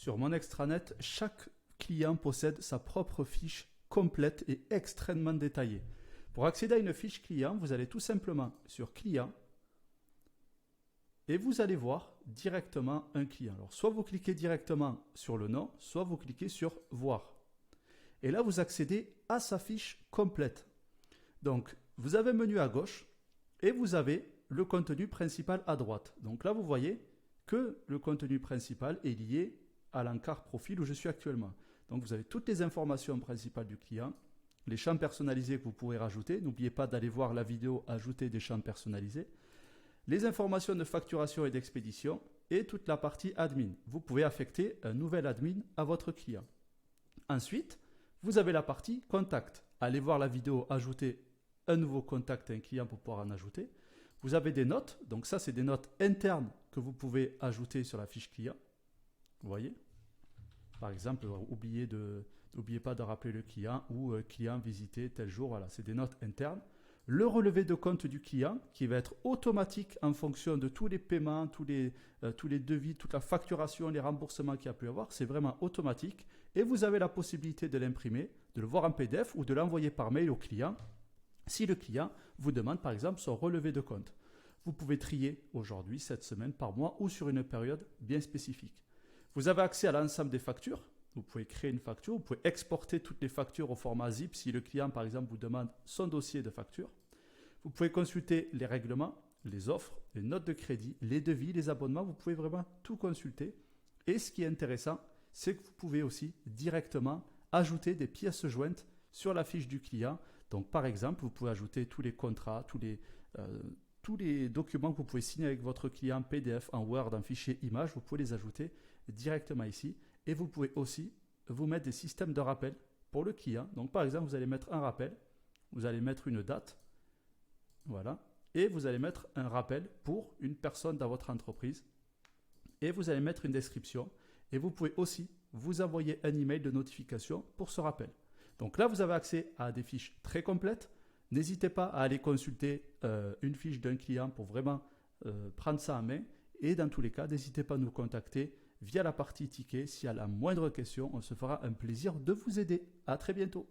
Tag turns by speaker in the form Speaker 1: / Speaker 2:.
Speaker 1: Sur mon extranet, chaque client possède sa propre fiche complète et extrêmement détaillée. Pour accéder à une fiche client, vous allez tout simplement sur client et vous allez voir directement un client. Alors, soit vous cliquez directement sur le nom, soit vous cliquez sur voir. Et là, vous accédez à sa fiche complète. Donc, vous avez un menu à gauche et vous avez le contenu principal à droite. Donc là, vous voyez que le contenu principal est lié à l'encart profil où je suis actuellement. Donc, vous avez toutes les informations principales du client, les champs personnalisés que vous pourrez rajouter. N'oubliez pas d'aller voir la vidéo « Ajouter des champs personnalisés ». Les informations de facturation et d'expédition et toute la partie admin. Vous pouvez affecter un nouvel admin à votre client. Ensuite, vous avez la partie contact. Allez voir la vidéo « Ajouter un nouveau contact à un client » pour pouvoir en ajouter. Vous avez des notes. Donc ça, c'est des notes internes que vous pouvez ajouter sur la fiche client. Vous voyez ? Par exemple, n'oubliez pas de rappeler le client ou client visité tel jour. Voilà, c'est des notes internes. Le relevé de compte du client qui va être automatique en fonction de tous les paiements, tous les devis, toute la facturation, les remboursements qu'il y a pu avoir. C'est vraiment automatique et vous avez la possibilité de l'imprimer, de le voir en PDF ou de l'envoyer par mail au client si le client vous demande par exemple son relevé de compte. Vous pouvez trier aujourd'hui, cette semaine, par mois ou sur une période bien spécifique. Vous avez accès à l'ensemble des factures. Vous pouvez créer une facture, vous pouvez exporter toutes les factures au format zip si le client, par exemple, vous demande son dossier de facture. Vous pouvez consulter les règlements, les offres, les notes de crédit, les devis, les abonnements. Vous pouvez vraiment tout consulter. Et ce qui est intéressant, c'est que vous pouvez aussi directement ajouter des pièces jointes sur la fiche du client. Donc, par exemple, vous pouvez ajouter tous les contrats, tous les documents que vous pouvez signer avec votre client PDF, en Word, en fichier image. Vous pouvez les ajouter directement ici. Et vous pouvez aussi vous mettre des systèmes de rappel pour le client. Donc, par exemple, vous allez mettre un rappel, vous allez mettre une date, voilà, et vous allez mettre un rappel pour une personne dans votre entreprise. Et vous allez mettre une description. Et vous pouvez aussi vous envoyer un email de notification pour ce rappel. Donc là, vous avez accès à des fiches très complètes. N'hésitez pas à aller consulter une fiche d'un client pour vraiment prendre ça en main. Et dans tous les cas, n'hésitez pas à nous contacter via la partie ticket. S'il y a la moindre question, on se fera un plaisir de vous aider. À très bientôt.